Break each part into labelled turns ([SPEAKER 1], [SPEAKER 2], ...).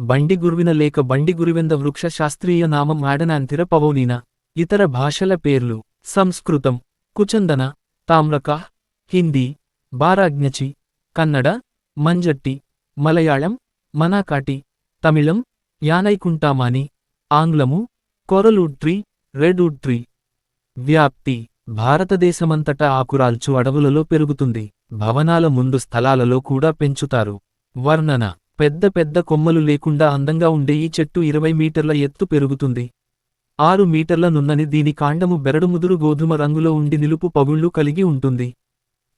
[SPEAKER 1] బండిగురువిన లేక బండిగురువెంద వృక్ష శాస్త్రీయ నామం ఆడనాంతిర పవౌనీన. ఇతర భాషల పేర్లు: సంస్కృతం, కుచందన, తామ్రక, హిందీ, బారాజ్ఞచి, కన్నడ, మంజట్టి, మలయాళం, మనాకాటి, తమిళం, యానైకుంటామాని, ఆంగ్లము, కొరలూడ్ ట్రీ, రెడ్వుడ్ ట్రీ. వ్యాప్తి: భారతదేశమంతటా ఆకురాల్చు అడవులలో పెరుగుతుంది. భవనాల ముందు స్థలాలలో కూడా పెంచుతారు. వర్ణన: పెద్ద పెద్ద కొమ్మలు లేకుండా అందంగా ఉండే ఈ చెట్టు 20 మీటర్ల ఎత్తు పెరుగుతుంది. 6 మీటర్ల నున్నని దీని కాండము బెరడు ముదురు గోధుమ రంగులో ఉండి నిలుపు పగుళ్ళు కలిగి ఉంటుంది.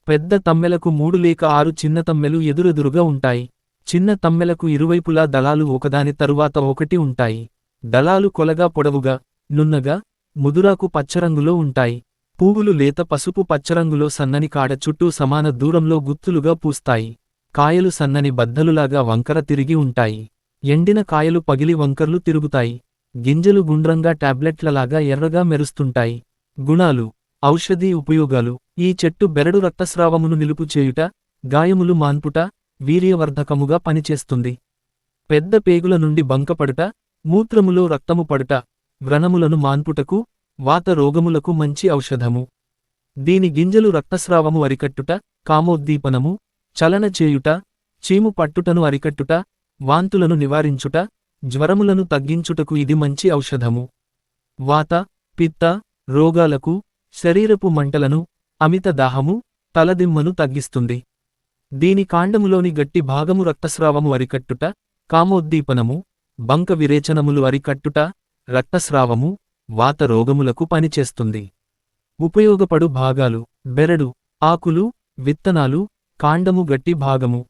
[SPEAKER 1] పెద్ద తమ్మెలకు 3 లేక 6 చిన్న తమ్మెలు ఎదురెదురుగా ఉంటాయి. చిన్న తమ్మెలకు ఇరువైపులా దళాలు ఒకదాని తరువాత ఒకటి ఉంటాయి. దళాలు కొలగా పొడవుగా, నున్నగా, ముదురాకు పచ్చరంగులో ఉంటాయి. పువ్వులు లేత పసుపు పచ్చరంగులో సన్నని కాడ చుట్టూ సమాన దూరంలో గుత్తులుగా పూస్తాయి. కాయలు సన్నని బద్దలులాగా వంకర తిరిగి ఉంటాయి. ఎండిన కాయలు పగిలి వంకర్లు తిరుగుతాయి. గింజలు గుండ్రంగా టాబ్లెట్లలాగా ఎర్రగా మెరుస్తుంటాయి. గుణాలు: ఔషధీ ఉపయోగాలు: ఈ చెట్టు బెరడు రక్తస్రావమును నిలుపు చేయుట, గాయములు మాన్పుట, వీర్యవర్ధకముగా పనిచేస్తుంది. పెద్ద పేగుల నుండి బంకపడుట, మూత్రములో రక్తము పడుట, వ్రణములను మాన్పుటకు, వాత రోగములకు మంచి ఔషధము. దీని గింజలు రక్తస్రావము అరికట్టుట, కామోద్దీపనము, చలన చేయుట, చీము పట్టుటను అరికట్టుట, వాంతులను నివారించుట, జ్వరములను తగ్గించుటకు ఇది మంచి ఔషధము. వాత, పిత్త రోగాలకు, శరీరపు మంటలను, అమిత దాహము, తలదిమ్మను తగ్గిస్తుంది. దీని కాండములోని గట్టి భాగము రక్తస్రావము అరికట్టుట, కామోద్దీపనము, బంక విరేచనములు అరికట్టుట, రక్తస్రావము, వాత రోగములకు పనిచేస్తుంది. ఉపయోగపడు భాగాలు: బెరడు, ఆకులు, విత్తనాలు, కాండము గట్టి భాగము.